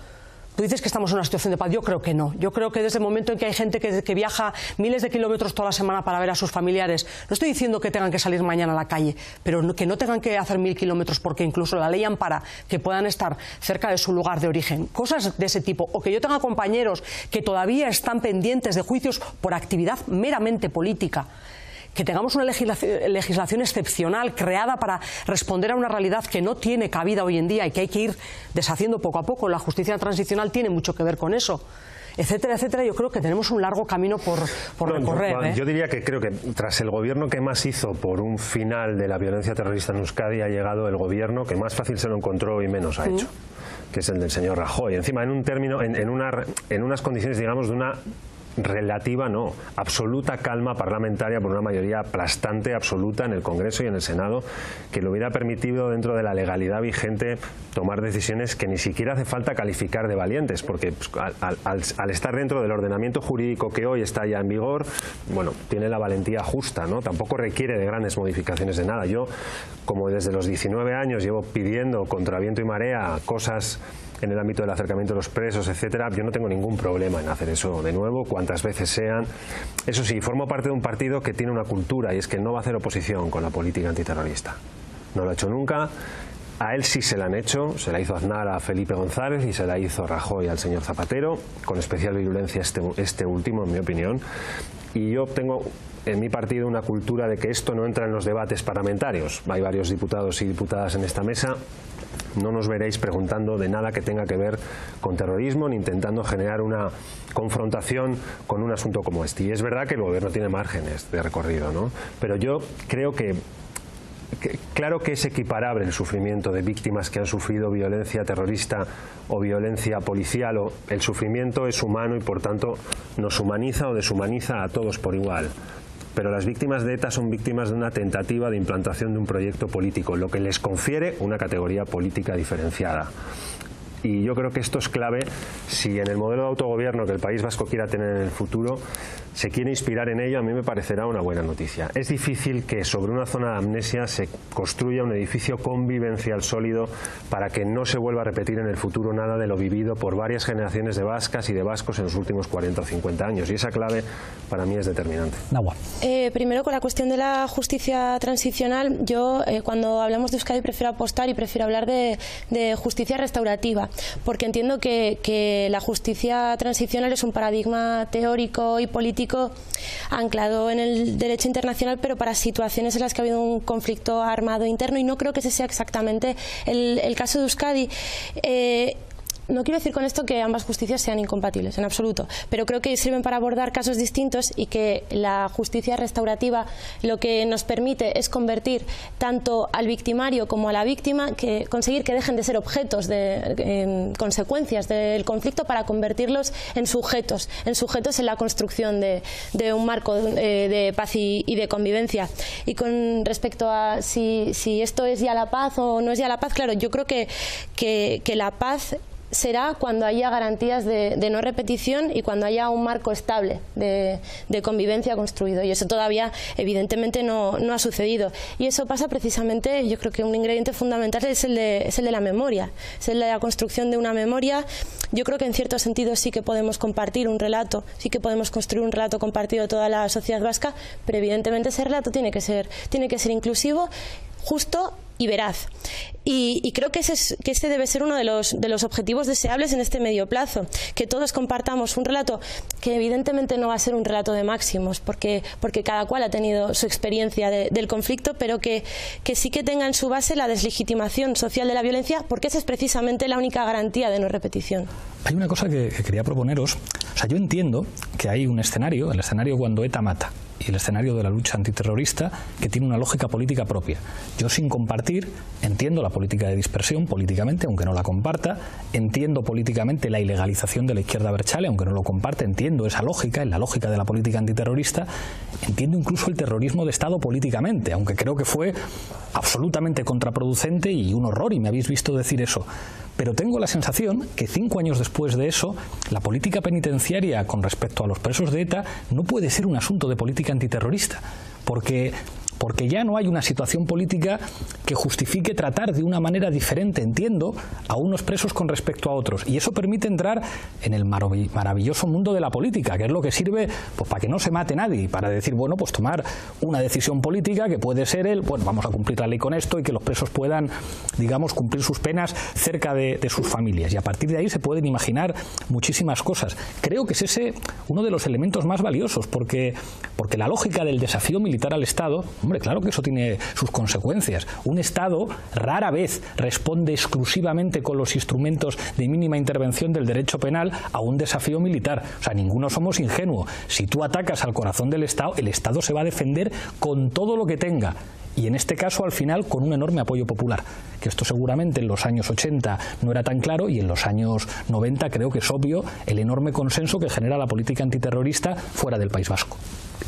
Tú dices que estamos en una situación de paz. Yo creo que no. Yo creo que desde el momento en que hay gente que viaja miles de kilómetros toda la semana para ver a sus familiares, no estoy diciendo que tengan que salir mañana a la calle, pero que no tengan que hacer 1000 kilómetros porque incluso la ley ampara que puedan estar cerca de su lugar de origen. Cosas de ese tipo. O que yo tenga compañeros que todavía están pendientes de juicios por actividad meramente política. Que tengamos una legislación excepcional creada para responder a una realidad que no tiene cabida hoy en día y que hay que ir deshaciendo poco a poco. La justicia transicional tiene mucho que ver con eso, etcétera, etcétera. Yo creo que tenemos un largo camino por recorrer. Yo diría que creo que tras el gobierno que más hizo por un final de la violencia terrorista en Euskadi ha llegado el gobierno que más fácil se lo encontró y menos ha hecho, que es el del señor Rajoy. Encima, en un término, en unas condiciones, digamos, de una relativa, no, absoluta calma parlamentaria por una mayoría aplastante, absoluta en el Congreso y en el Senado, que le hubiera permitido, dentro de la legalidad vigente, tomar decisiones que ni siquiera hace falta calificar de valientes, porque pues, al estar dentro del ordenamiento jurídico que hoy está ya en vigor, bueno, tiene la valentía justa, ¿no? Tampoco requiere de grandes modificaciones de nada. Yo, como desde los 19 años llevo pidiendo contra viento y marea cosas en el ámbito del acercamiento de los presos, etcétera, yo no tengo ningún problema en hacer eso de nuevo, cuantas veces sean. Eso sí, formo parte de un partido que tiene una cultura, y es que no va a hacer oposición con la política antiterrorista. No lo ha hecho nunca. A él sí se la han hecho, se la hizo Aznar a Felipe González y se la hizo Rajoy al señor Zapatero, con especial virulencia este último, en mi opinión. Y yo tengo en mi partido una cultura de que esto no entra en los debates parlamentarios. Hay varios diputados y diputadas en esta mesa. No nos veréis preguntando de nada que tenga que ver con terrorismo ni intentando generar una confrontación con un asunto como este. Y es verdad que el gobierno tiene márgenes de recorrido, ¿no? Pero yo creo que claro que es equiparable el sufrimiento de víctimas que han sufrido violencia terrorista o violencia policial. O el sufrimiento es humano y por tanto nos humaniza o deshumaniza a todos por igual. Pero las víctimas de ETA son víctimas de una tentativa de implantación de un proyecto político, lo que les confiere una categoría política diferenciada. Y yo creo que esto es clave si en el modelo de autogobierno que el País Vasco quiera tener en el futuro se quiere inspirar en ello, a mí me parecerá una buena noticia. Es difícil que sobre una zona de amnesia se construya un edificio convivencial sólido para que no se vuelva a repetir en el futuro nada de lo vivido por varias generaciones de vascas y de vascos en los últimos 40 o 50 años. Y esa clave para mí es determinante. Primero, con la cuestión de la justicia transicional, yo cuando hablamos de Euskadi prefiero apostar y prefiero hablar de justicia restaurativa, porque entiendo que la justicia transicional es un paradigma teórico y político anclado en el derecho internacional, pero para situaciones en las que ha habido un conflicto armado interno, y no creo que ese sea exactamente el caso de Euskadi. No quiero decir con esto que ambas justicias sean incompatibles, en absoluto, pero creo que sirven para abordar casos distintos, y que la justicia restaurativa lo que nos permite es convertir tanto al victimario como a la víctima, conseguir que dejen de ser objetos de consecuencias del conflicto para convertirlos en sujetos en la construcción de un marco de paz y de convivencia. Y con respecto a si esto es ya la paz o no es ya la paz, claro, yo creo que la paz será cuando haya garantías de no repetición y cuando haya un marco estable de convivencia construido, y eso todavía evidentemente no ha sucedido, y eso pasa precisamente, yo creo que un ingrediente fundamental es el de la memoria, es el de la construcción de una memoria. Yo creo que en cierto sentido sí que podemos compartir un relato, sí que podemos construir un relato compartido de toda la sociedad vasca, pero evidentemente ese relato tiene que ser inclusivo, justo y veraz. Y creo que ese debe ser uno de los objetivos deseables en este medio plazo, que todos compartamos un relato que evidentemente no va a ser un relato de máximos, porque cada cual ha tenido su experiencia del conflicto, pero que sí que tenga en su base la deslegitimación social de la violencia, porque esa es precisamente la única garantía de no repetición. Hay una cosa que quería proponeros. O sea, yo entiendo que hay un escenario, el escenario cuando ETA mata, y el escenario de la lucha antiterrorista, que tiene una lógica política propia. Yo, sin compartir, entiendo la política de dispersión políticamente, aunque no la comparta, entiendo políticamente la ilegalización de la izquierda abertzale, aunque no lo comparte, entiendo esa lógica, en la lógica de la política antiterrorista, entiendo incluso el terrorismo de Estado políticamente, aunque creo que fue absolutamente contraproducente y un horror, y me habéis visto decir eso. Pero tengo la sensación que 5 años después de eso, la política penitenciaria con respecto a los presos de ETA no puede ser un asunto de política antiterrorista, porque ya no hay una situación política que justifique tratar de una manera diferente, entiendo, a unos presos con respecto a otros. Y eso permite entrar en el maravilloso mundo de la política, que es lo que sirve pues para que no se mate nadie, y para decir, bueno, pues tomar una decisión política que puede ser bueno, vamos a cumplir la ley con esto, y que los presos puedan, digamos, cumplir sus penas cerca de sus familias. Y a partir de ahí se pueden imaginar muchísimas cosas. Creo que es ese uno de los elementos más valiosos, porque la lógica del desafío militar al Estado, hombre, claro que eso tiene sus consecuencias. Un Estado rara vez responde exclusivamente con los instrumentos de mínima intervención del derecho penal a un desafío militar. O sea, ninguno somos ingenuos. Si tú atacas al corazón del Estado, el Estado se va a defender con todo lo que tenga. Y en este caso, al final, con un enorme apoyo popular. Que esto seguramente en los años 80 no era tan claro, y en los años 90 creo que es obvio el enorme consenso que genera la política antiterrorista fuera del País Vasco.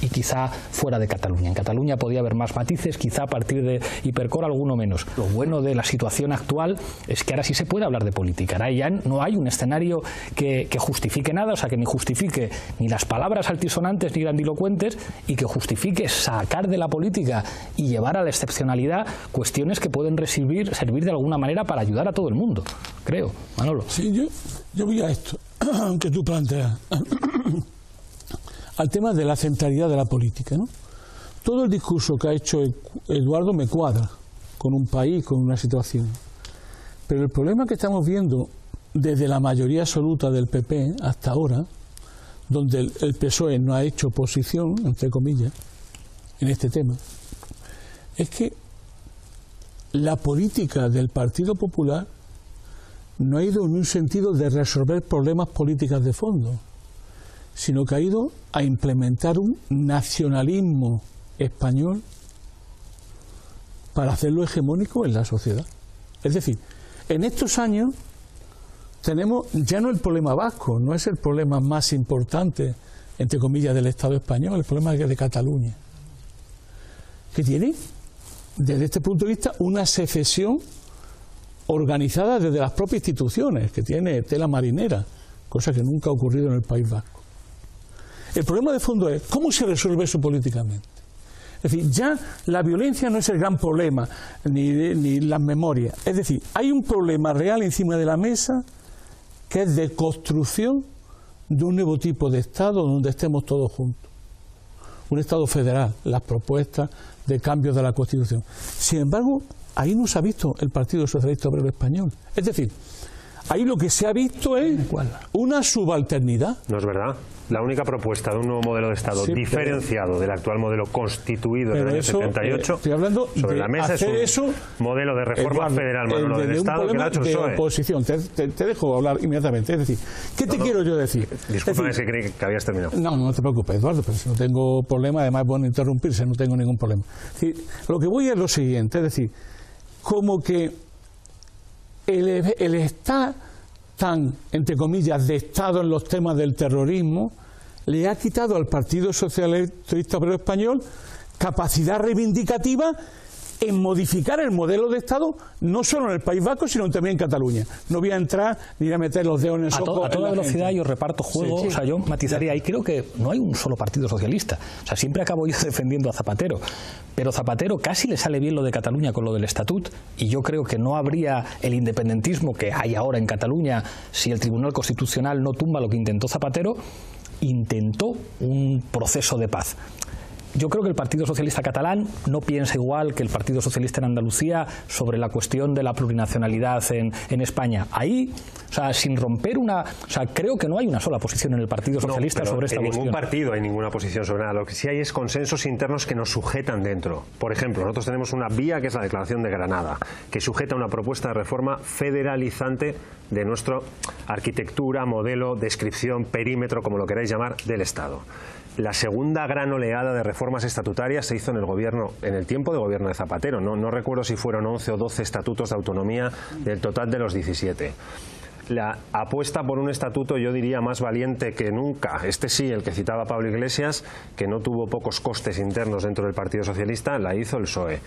Y quizá fuera de Cataluña. En Cataluña podía haber más matices, quizá a partir de Hipercor alguno menos. Lo bueno de la situación actual es que ahora sí se puede hablar de política. Ahora ya no hay un escenario que justifique nada, o sea, que ni justifique ni las palabras altisonantes ni grandilocuentes, y que justifique sacar de la política y llevar a la excepcionalidad cuestiones que pueden servir de alguna manera para ayudar a todo el mundo, creo. Manolo. Sí, yo voy a esto que tú planteas, al tema de la centralidad de la política, ¿no? Todo el discurso que ha hecho Eduardo me cuadra con un país, con una situación, pero el problema que estamos viendo desde la mayoría absoluta del PP hasta ahora, donde el PSOE no ha hecho oposición, entre comillas, en este tema, es que la política del Partido Popular no ha ido en un sentido de resolver problemas políticos de fondo, sino que ha ido a implementar un nacionalismo español para hacerlo hegemónico en la sociedad. Es decir, en estos años tenemos ya no el problema vasco, no es el problema más importante, entre comillas, del Estado español, el problema es de Cataluña, que tiene, desde este punto de vista, una secesión organizada desde las propias instituciones, que tiene tela marinera, cosa que nunca ha ocurrido en el País Vasco. El problema de fondo es cómo se resuelve eso políticamente. Es decir, ya la violencia no es el gran problema, ni las memorias. Es decir, hay un problema real encima de la mesa que es de construcción de un nuevo tipo de Estado donde estemos todos juntos. Un Estado federal, las propuestas de cambios de la Constitución. Sin embargo, ahí no se ha visto el Partido Socialista Obrero Español. Es decir, ahí lo que se ha visto es una subalternidad. No es verdad. La única propuesta de un nuevo modelo de Estado diferenciado del actual modelo constituido en el año 78 estoy hablando sobre la mesa es un modelo de reforma federal, Manolo, del Estado que lo ha hecho el PSOE. Oposición. Te dejo hablar inmediatamente. Es decir, ¿qué te quiero yo decir? Discúlpame, es que creí que habías terminado. No te preocupes, Eduardo, pero si no tengo problema, además es bueno interrumpirse, no tengo ningún problema. Es decir, lo que voy es lo siguiente, es decir, como que el Estado tan, entre comillas, de Estado en los temas del terrorismo, le ha quitado al Partido Socialista Obrero Español capacidad reivindicativa en modificar el modelo de Estado, no solo en el País Vasco, sino también en Cataluña. No voy a entrar ni a meter los dedos en el soco. A toda velocidad yo reparto juego, o sea, yo matizaría, y creo que no hay un solo partido socialista. O sea, siempre acabo yo defendiendo a Zapatero, pero Zapatero casi le sale bien lo de Cataluña con lo del Estatut, y yo creo que no habría el independentismo que hay ahora en Cataluña si el Tribunal Constitucional no tumba lo que intentó Zapatero. Intentó un proceso de paz. Yo creo que el Partido Socialista catalán no piensa igual que el Partido Socialista en Andalucía sobre la cuestión de la plurinacionalidad en España. Ahí, o sea, sin romper una... O sea, creo que no hay una sola posición en el Partido Socialista sobre esta cuestión. En ningún partido hay ninguna posición sobre nada. Lo que sí hay es consensos internos que nos sujetan dentro. Por ejemplo, nosotros tenemos una vía que es la Declaración de Granada, que sujeta una propuesta de reforma federalizante de nuestra arquitectura, modelo, descripción, perímetro, como lo queráis llamar, del Estado. La segunda gran oleada de reformas estatutarias se hizo en el tiempo de gobierno de Zapatero. No recuerdo si fueron 11 o 12 estatutos de autonomía del total de los 17. La apuesta por un estatuto, yo diría, más valiente que nunca. Este sí, el que citaba Pablo Iglesias, que no tuvo pocos costes internos dentro del Partido Socialista, la hizo el PSOE.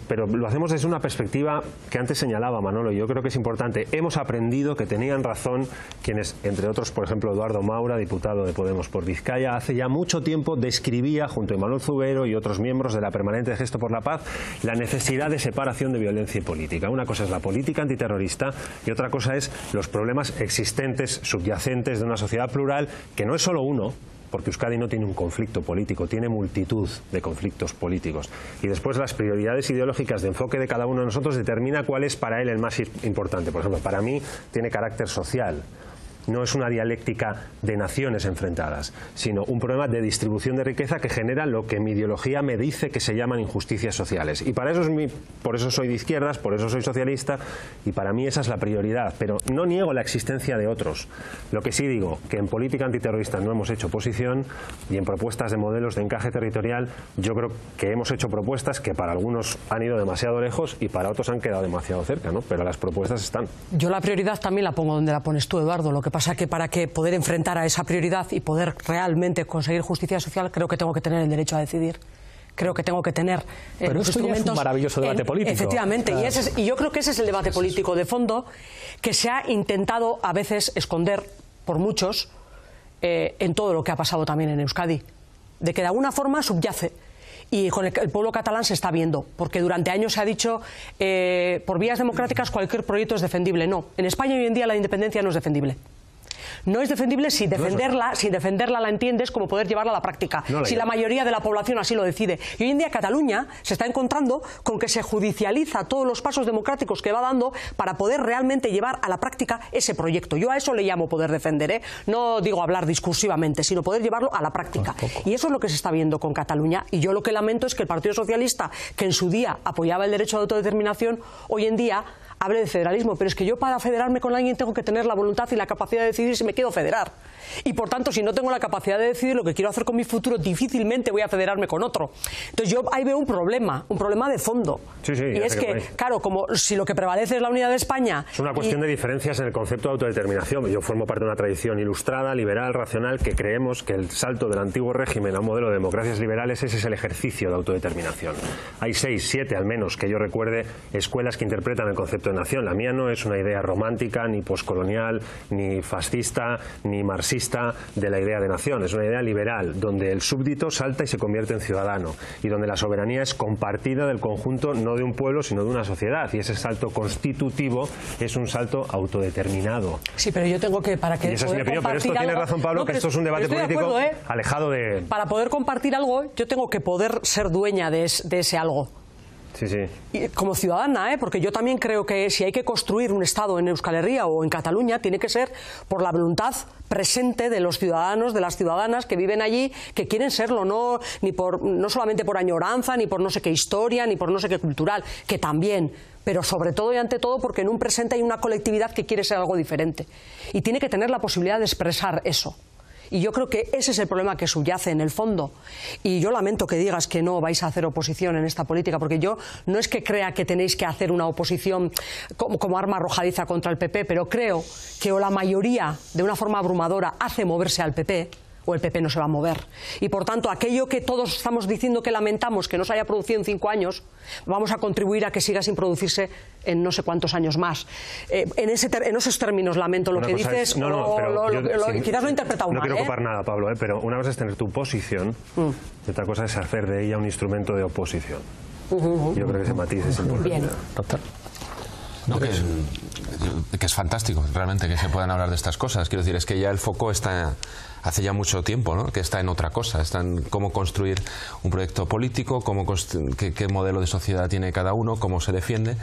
Pero lo hacemos desde una perspectiva que antes señalaba Manolo, y yo creo que es importante. Hemos aprendido que tenían razón quienes, entre otros, por ejemplo, Eduardo Maura, diputado de Podemos por Vizcaya, hace ya mucho tiempo describía, junto a Manuel Zubero y otros miembros de la Permanente de Gesto por la Paz, la necesidad de separación de violencia y política. Una cosa es la política antiterrorista y otra cosa es los problemas existentes, subyacentes de una sociedad plural, que no es solo uno, porque Euskadi no tiene un conflicto político, tiene multitud de conflictos políticos. Y después las prioridades ideológicas de enfoque de cada uno de nosotros determina cuál es para él el más importante. Por ejemplo, para mí tiene carácter social. No es una dialéctica de naciones enfrentadas, sino un problema de distribución de riqueza que genera lo que mi ideología me dice que se llaman injusticias sociales. Y para eso por eso soy de izquierdas, por eso soy socialista, y para mí esa es la prioridad. Pero no niego la existencia de otros. Lo que sí digo, que en política antiterrorista no hemos hecho oposición, y en propuestas de modelos de encaje territorial yo creo que hemos hecho propuestas que para algunos han ido demasiado lejos y para otros han quedado demasiado cerca, ¿no? Pero las propuestas están. Yo la prioridad también la pongo donde la pones tú, Eduardo. Lo que pasa que para poder enfrentar a esa prioridad y poder realmente conseguir justicia social, creo que tengo que tener el derecho a decidir. Creo que tengo que tener pero los esto instrumentos. Ya es un maravilloso debate político. Efectivamente, claro. Y yo creo que ese es el debate político de fondo que se ha intentado a veces esconder por muchos en todo lo que ha pasado también en Euskadi. De que de alguna forma subyace. Y con el pueblo catalán se está viendo, porque durante años se ha dicho por vías democráticas cualquier proyecto es defendible. No, en España hoy en día la independencia no es defendible. No es defendible si defenderla la entiendes como poder llevarla a la práctica, si la mayoría de la población así lo decide. Y hoy en día Cataluña se está encontrando con que se judicializa todos los pasos democráticos que va dando para poder realmente llevar a la práctica ese proyecto. Yo a eso le llamo poder defender, ¿eh? No digo hablar discursivamente, sino poder llevarlo a la práctica. Y eso es lo que se está viendo con Cataluña. Y yo lo que lamento es que el Partido Socialista, que en su día apoyaba el derecho de autodeterminación, hoy en día hable de federalismo, pero es que yo para federarme con alguien tengo que tener la voluntad y la capacidad de decidir si me quiero federar. Y por tanto, si no tengo la capacidad de decidir lo que quiero hacer con mi futuro, difícilmente voy a federarme con otro. Entonces yo ahí veo un problema de fondo. Sí, y es que, claro, como si lo que prevalece es la unidad de España... Es una cuestión de diferencias en el concepto de autodeterminación. Yo formo parte de una tradición ilustrada, liberal, racional, que creemos que el salto del antiguo régimen a un modelo de democracias liberales ese es el ejercicio de autodeterminación. Hay 6, 7 al menos, que yo recuerde, escuelas que interpretan el concepto de nación. La mía no es una idea romántica, ni poscolonial, ni fascista, socialista ni marxista de la idea de nación, es una idea liberal, donde el súbdito salta y se convierte en ciudadano, y donde la soberanía es compartida del conjunto no de un pueblo sino de una sociedad, y ese salto constitutivo es un salto autodeterminado. Sí, pero yo tengo que, para que... Y esa es mi opinión, pero esto tiene razón Pablo, que esto es un debate político alejado de... Para poder compartir algo, yo tengo que poder ser dueña de ese algo. Sí, sí. Y como ciudadana, porque yo también creo que si hay que construir un Estado en Euskal Herria o en Cataluña, tiene que ser por la voluntad presente de los ciudadanos, de las ciudadanas que viven allí, que quieren serlo, no solamente por añoranza, ni por no sé qué historia, ni por no sé qué cultural, que también, pero sobre todo y ante todo porque en un presente hay una colectividad que quiere ser algo diferente. Y tiene que tener la posibilidad de expresar eso. Y yo creo que ese es el problema que subyace en el fondo. Y yo lamento que digas que no vais a hacer oposición en esta política, porque yo no es que crea que tenéis que hacer una oposición como arma arrojadiza contra el PP, pero creo que o la mayoría, de una forma abrumadora, hace moverse al PP, o el PP no se va a mover. Y por tanto, aquello que todos estamos diciendo que lamentamos que no se haya producido en 5 años, vamos a contribuir a que siga sin producirse en no sé cuántos años más. En esos términos lamento lo que dices, quizás lo he interpretado mal. No quiero ocupar nada, Pablo, pero una cosa es tener tu posición y otra cosa es hacer de ella un instrumento de oposición. Yo creo que ese matiz es importante. Bien. No, que es fantástico realmente que se puedan hablar de estas cosas. Quiero decir, es que ya el foco está hace ya mucho tiempo, ¿no?, que está en otra cosa, está en cómo construir un proyecto político, qué modelo de sociedad tiene cada uno, cómo se defiende.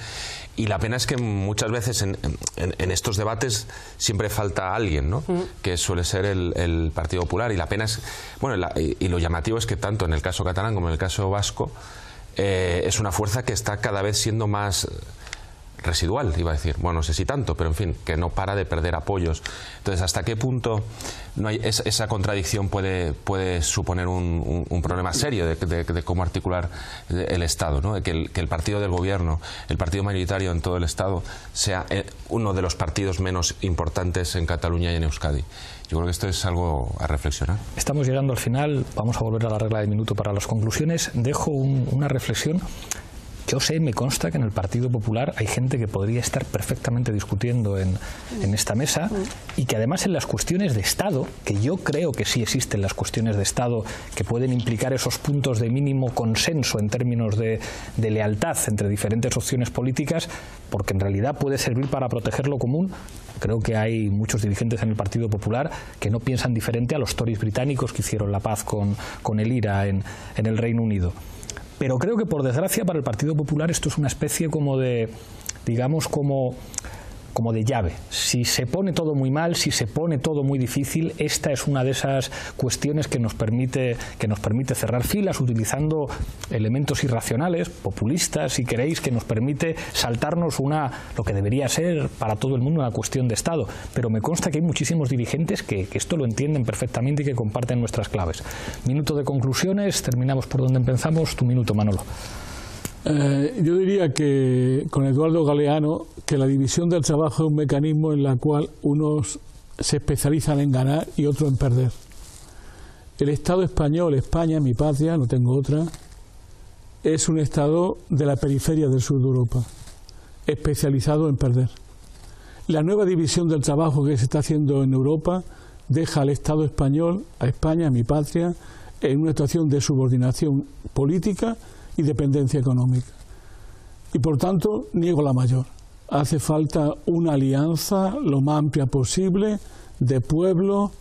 Y la pena es que muchas veces en estos debates siempre falta alguien, ¿no?, que suele ser el Partido Popular. Y la pena es, bueno, y lo llamativo es que tanto en el caso catalán como en el caso vasco es una fuerza que está cada vez siendo más residual, iba a decir, bueno, no sé si tanto, pero en fin, que no para de perder apoyos. Entonces, ¿hasta qué punto no hay esa contradicción puede suponer un problema serio de cómo articular el Estado, ¿no?, de que el partido del gobierno, el partido mayoritario en todo el Estado, sea uno de los partidos menos importantes en Cataluña y en Euskadi? Yo creo que esto es algo a reflexionar. Estamos llegando al final, vamos a volver a la regla de minuto para las conclusiones. Dejo una reflexión. Yo sé, me consta que en el Partido Popular hay gente que podría estar perfectamente discutiendo en esta mesa, y que además en las cuestiones de Estado, que yo creo que sí existen las cuestiones de Estado que pueden implicar esos puntos de mínimo consenso en términos de lealtad entre diferentes opciones políticas, porque en realidad puede servir para proteger lo común. Creo que hay muchos dirigentes en el Partido Popular que no piensan diferente a los Tories británicos que hicieron la paz con el IRA en el Reino Unido. Pero creo que, por desgracia, para el Partido Popular esto es una especie como de, digamos, como de llave. Si se pone todo muy mal, si se pone todo muy difícil, esta es una de esas cuestiones que nos permite cerrar filas utilizando elementos irracionales, populistas, si queréis, que nos permite saltarnos lo que debería ser para todo el mundo una cuestión de Estado. Pero me consta que hay muchísimos dirigentes que esto lo entienden perfectamente y que comparten nuestras claves. Minuto de conclusiones, terminamos por donde empezamos. Tu minuto, Manolo. Yo diría que con Eduardo Galeano que la división del trabajo es un mecanismo en el cual unos se especializan en ganar y otros en perder. El Estado español, España, mi patria, no tengo otra, es un Estado de la periferia del sur de Europa, especializado en perder. La nueva división del trabajo que se está haciendo en Europa deja al Estado español, a España, mi patria, en una situación de subordinación política y dependencia económica. Y por tanto, niego la mayor. Hace falta una alianza lo más amplia posible de pueblo,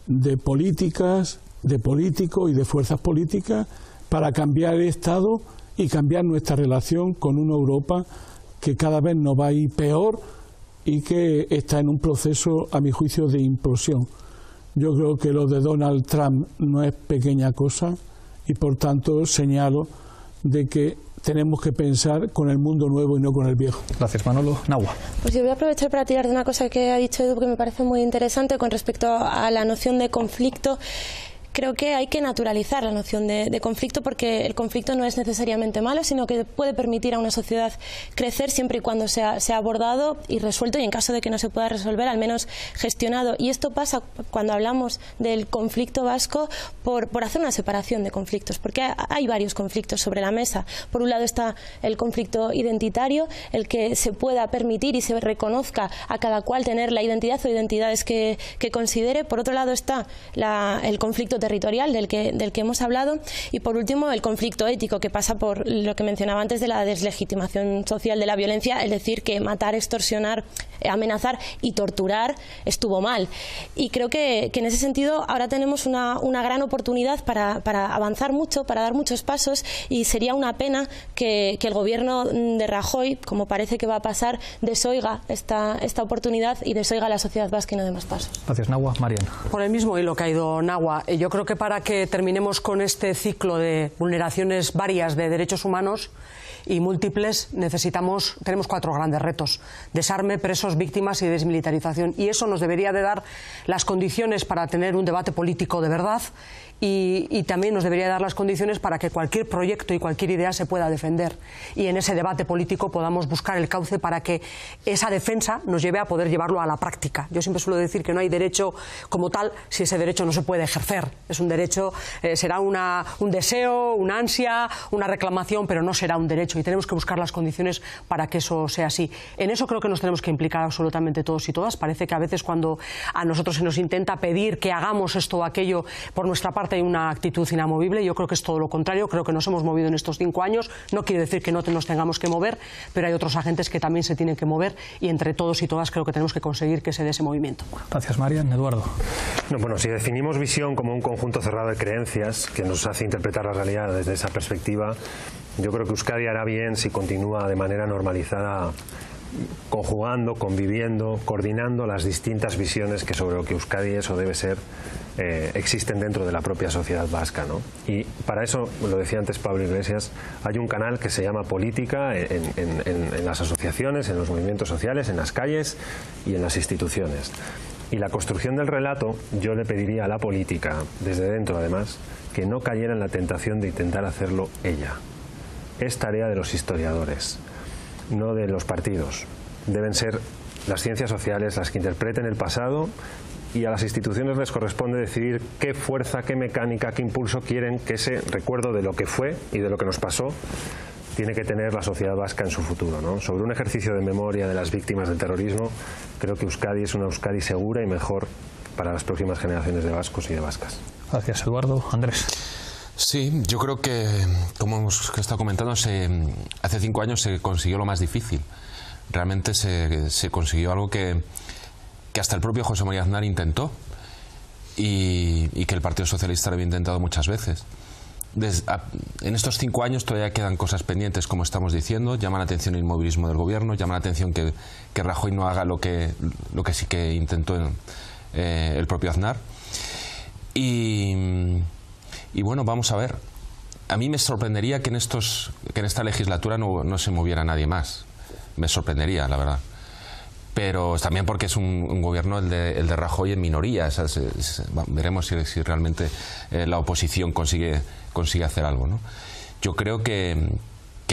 de políticas, de políticos y de fuerzas políticas para cambiar el Estado y cambiar nuestra relación con una Europa que cada vez nos va a ir peor y que está en un proceso, a mi juicio, de implosión. Yo creo que lo de Donald Trump no es pequeña cosa y por tanto señalo de que tenemos que pensar con el mundo nuevo y no con el viejo. Gracias, Manolo. Nahua. Pues yo voy a aprovechar para tirar de una cosa que ha dicho Edu que me parece muy interesante con respecto a la noción de conflicto, creo que hay que naturalizar la noción de conflicto, porque el conflicto no es necesariamente malo, sino que puede permitir a una sociedad crecer siempre y cuando sea abordado y resuelto, y en caso de que no se pueda resolver, al menos gestionado. Y esto pasa cuando hablamos del conflicto vasco por hacer una separación de conflictos, porque hay varios conflictos sobre la mesa. Por un lado está el conflicto identitario, el que se pueda permitir y se reconozca a cada cual tener la identidad o identidades que considere. Por otro lado está el conflicto territorial del que hemos hablado, y por último el conflicto ético, que pasa por lo que mencionaba antes de la deslegitimación social de la violencia, es decir, que matar, extorsionar, amenazar y torturar estuvo mal. Y creo que en ese sentido ahora tenemos una gran oportunidad para avanzar mucho, para dar muchos pasos, y sería una pena que el gobierno de Rajoy, como parece que va a pasar, desoiga esta oportunidad y desoiga a la sociedad vasca y no dé más pasos. Gracias, Nahua. Marian. Por el mismo hilo que ha ido Nahua, yo creo que para que terminemos con este ciclo de vulneraciones varias de derechos humanos y múltiples, tenemos 4 grandes retos: desarme, presos, víctimas y desmilitarización. Y eso nos debería de dar las condiciones para tener un debate político de verdad, y también nos debería dar las condiciones para que cualquier proyecto y cualquier idea se pueda defender, y en ese debate político podamos buscar el cauce para que esa defensa nos lleve a poder llevarlo a la práctica. Yo siempre suelo decir que no hay derecho como tal si ese derecho no se puede ejercer. Es un derecho, será un deseo, una ansia, una reclamación, pero no será un derecho, y tenemos que buscar las condiciones para que eso sea así. En eso creo que nos tenemos que implicar absolutamente todos y todas. Parece que a veces cuando a nosotros se nos intenta pedir que hagamos esto o aquello, por nuestra parte hay una actitud inamovible. Yo creo que es todo lo contrario. Creo que nos hemos movido en estos 5 años. No quiere decir que no nos tengamos que mover, pero hay otros agentes que también se tienen que mover, y entre todos y todas creo que tenemos que conseguir que se dé ese movimiento. Gracias, Marian. Eduardo. No, bueno, si definimos visión como un conjunto cerrado de creencias que nos hace interpretar la realidad desde esa perspectiva, yo creo que Euskadi hará bien si continúa de manera normalizada conjugando, conviviendo, coordinando las distintas visiones que sobre lo que Euskadi es o debe ser existen dentro de la propia sociedad vasca, ¿no? Y para eso, lo decía antes Pablo Iglesias, hay un canal que se llama política en las asociaciones, en los movimientos sociales, en las calles y en las instituciones. Y la construcción del relato, yo le pediría a la política, desde dentro además, que no cayera en la tentación de intentar hacerlo ella. Es tarea de los historiadores, no de los partidos. Deben ser las ciencias sociales las que interpreten el pasado, y a las instituciones les corresponde decidir qué fuerza, qué mecánica, qué impulso quieren que ese recuerdo de lo que fue y de lo que nos pasó tiene que tener la sociedad vasca en su futuro, ¿no? Sobre un ejercicio de memoria de las víctimas del terrorismo, creo que Euskadi es una Euskadi segura y mejor para las próximas generaciones de vascos y de vascas. Gracias, Eduardo. Andrés. Sí, yo creo que, como hemos estado comentando, hace 5 años se consiguió lo más difícil. Realmente se consiguió algo que hasta el propio José María Aznar intentó, y que el Partido Socialista lo había intentado muchas veces. En estos 5 años todavía quedan cosas pendientes, como estamos diciendo. Llama la atención el inmovilismo del gobierno, llama la atención que Rajoy no haga lo que sí que intentó el propio Aznar. Y bueno, vamos a ver. A mí me sorprendería que en esta legislatura no se moviera nadie más. Me sorprendería, la verdad. Pero también porque es un gobierno, el de Rajoy, en minoría. Veremos si realmente la oposición consigue hacer algo, ¿no? Yo creo que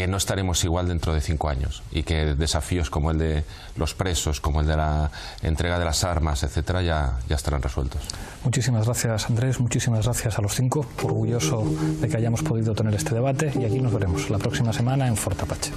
no estaremos igual dentro de 5 años, y que desafíos como el de los presos, como el de la entrega de las armas, etcétera, ya estarán resueltos. Muchísimas gracias, Andrés. Muchísimas gracias a los 5. Orgulloso de que hayamos podido tener este debate, y aquí nos veremos la próxima semana en Fort Apache.